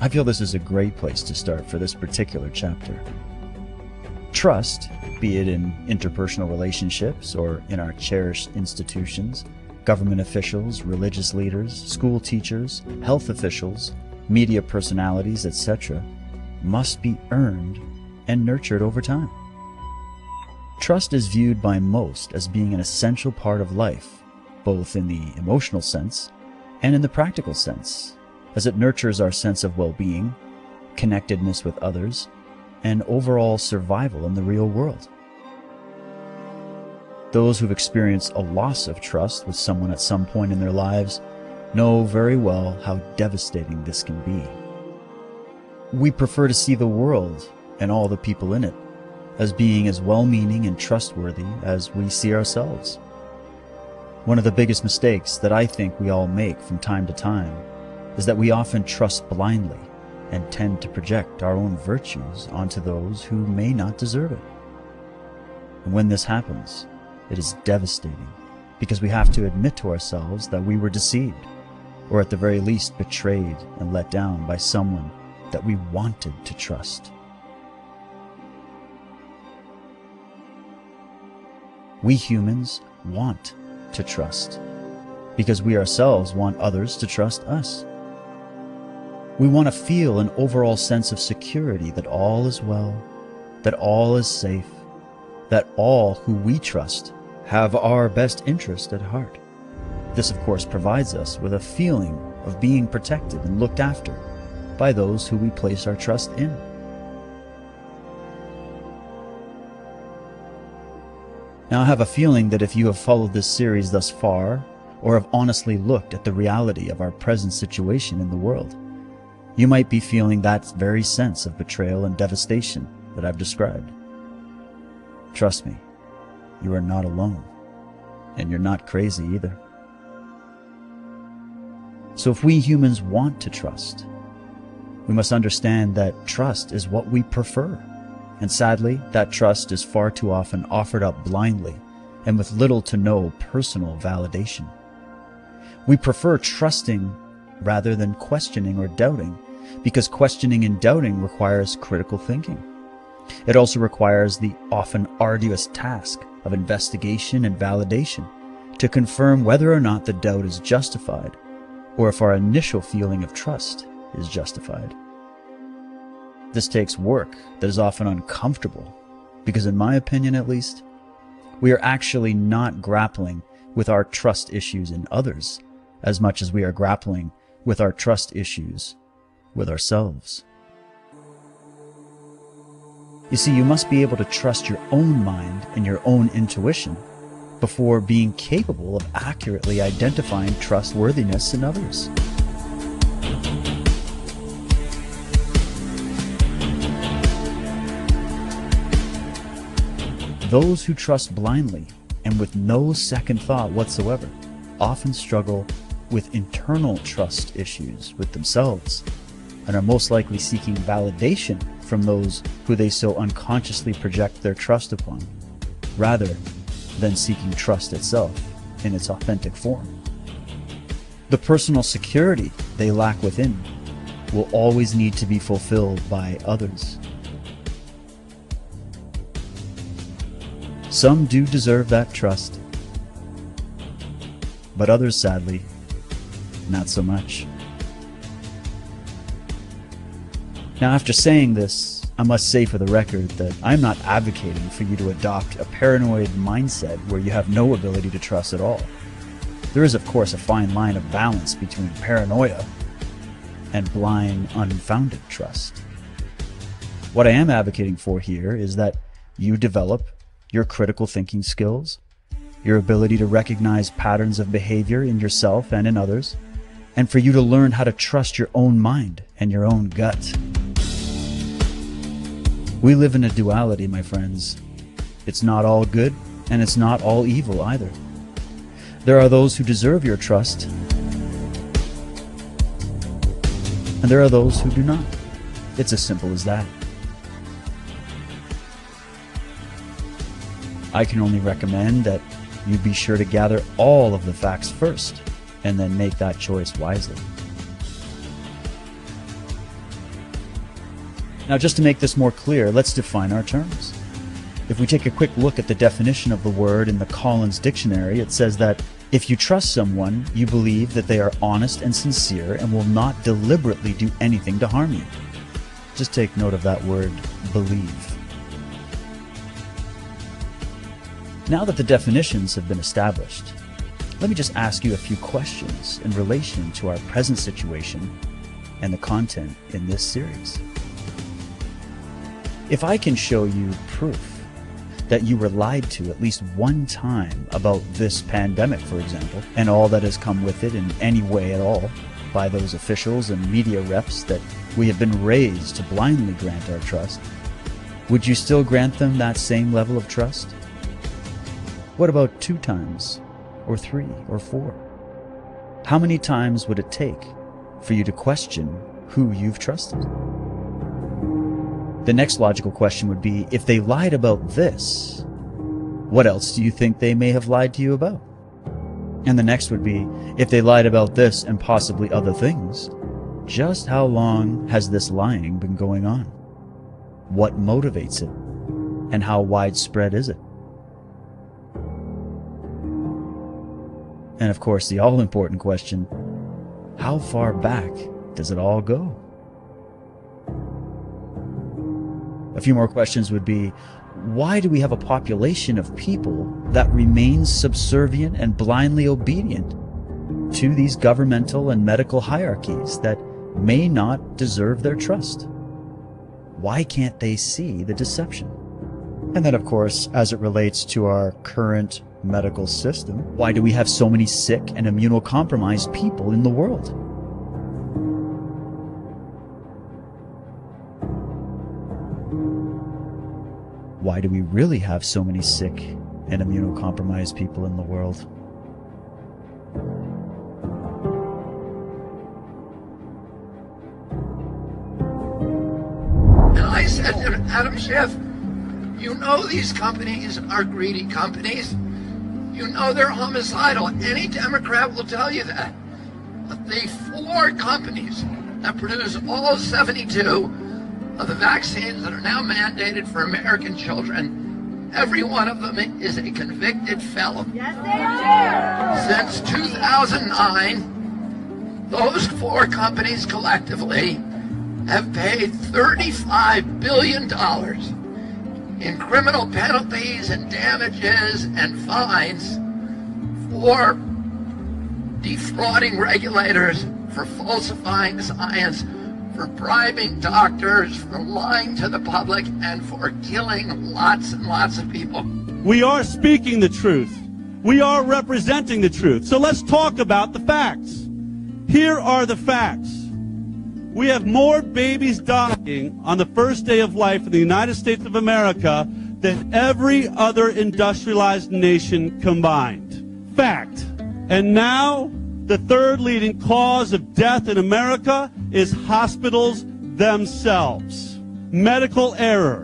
I feel this is a great place to start for this particular chapter. Trust, be it in interpersonal relationships or in our cherished institutions, government officials, religious leaders, school teachers, health officials, media personalities, etc., must be earned and nurtured over time. Trust is viewed by most as being an essential part of life, both in the emotional sense and in the practical sense, as it nurtures our sense of well-being, connectedness with others, and overall survival in the real world. Those who've experienced a loss of trust with someone at some point in their lives know very well how devastating this can be. We prefer to see the world and all the people in it as being as well-meaning and trustworthy as we see ourselves. One of the biggest mistakes that I think we all make from time to time is that we often trust blindly and tend to project our own virtues onto those who may not deserve it. And when this happens, it is devastating because we have to admit to ourselves that we were deceived, or at the very least betrayed and let down by someone that we wanted to trust. We humans want to trust because we ourselves want others to trust us. We want to feel an overall sense of security that all is well, that all is safe, that all who we trust have our best interest at heart. This, of course, provides us with a feeling of being protected and looked after by those who we place our trust in. Now, I have a feeling that if you have followed this series thus far, or have honestly looked at the reality of our present situation in the world, you might be feeling that very sense of betrayal and devastation that I've described. Trust me, you are not alone, and you're not crazy either. So if we humans want to trust, we must understand that trust is what we prefer. And sadly, that trust is far too often offered up blindly and with little to no personal validation. We prefer trusting rather than questioning or doubting, because questioning and doubting requires critical thinking. It also requires the often arduous task of investigation and validation to confirm whether or not the doubt is justified, or if our initial feeling of trust is justified. This takes work that is often uncomfortable, because in my opinion at least, we are actually not grappling with our trust issues in others as much as we are grappling with our trust issues with ourselves. You see, you must be able to trust your own mind and your own intuition before being capable of accurately identifying trustworthiness in others. Those who trust blindly and with no second thought whatsoever often struggle with internal trust issues with themselves and are most likely seeking validation from those who they so unconsciously project their trust upon, rather than seeking trust itself in its authentic form. The personal security they lack within will always need to be fulfilled by others. Some do deserve that trust, but others, sadly, not so much. Now, after saying this, I must say for the record that I'm not advocating for you to adopt a paranoid mindset where you have no ability to trust at all. There is, of course, a fine line of balance between paranoia and blind, unfounded trust. What I am advocating for here is that you develop your critical thinking skills, your ability to recognize patterns of behavior in yourself and in others, and for you to learn how to trust your own mind and your own gut. We live in a duality, my friends. It's not all good, and it's not all evil either. There are those who deserve your trust, and there are those who do not. It's as simple as that. I can only recommend that you be sure to gather all of the facts first, and then make that choice wisely. Now, just to make this more clear, let's define our terms. If we take a quick look at the definition of the word in the Collins Dictionary, it says that if you trust someone, you believe that they are honest and sincere and will not deliberately do anything to harm you. Just take note of that word, believe. Now that the definitions have been established, let me just ask you a few questions in relation to our present situation and the content in this series. If I can show you proof that you were lied to at least one time about this pandemic, for example, and all that has come with it in any way at all by those officials and media reps that we have been raised to blindly grant our trust, would you still grant them that same level of trust? What about 2 times, or 3, or 4? How many times would it take for you to question who you've trusted? The next logical question would be, if they lied about this, what else do you think they may have lied to you about? And the next would be, if they lied about this and possibly other things, just how long has this lying been going on? What motivates it? And how widespread is it? And of course, the all-important question, how far back does it all go? A few more questions would be, why do we have a population of people that remains subservient and blindly obedient to these governmental and medical hierarchies that may not deserve their trust? Why can't they see the deception? And then, of course, as it relates to our current medical system, why do we have so many sick and immunocompromised people in the world? Why do we really have so many sick and immunocompromised people in the world? And I said to Adam Schiff, you know these companies are greedy companies. You know they're homicidal. Any Democrat will tell you that. But the 4 companies that produce all 72 of the vaccines that are now mandated for American children, every one of them is a convicted felon. Yes, they are. Since 2009, those 4 companies collectively have paid $35 billion in criminal penalties and damages and fines for defrauding regulators, for falsifying science, for bribing doctors, for lying to the public, and for killing lots and lots of people. We are speaking the truth. We are representing the truth. So let's talk about the facts. Here are the facts. We have more babies dying on the first day of life in the United States of America than every other industrialized nation combined. Fact. And now, the 3rd leading cause of death in America is hospitals themselves. Medical error.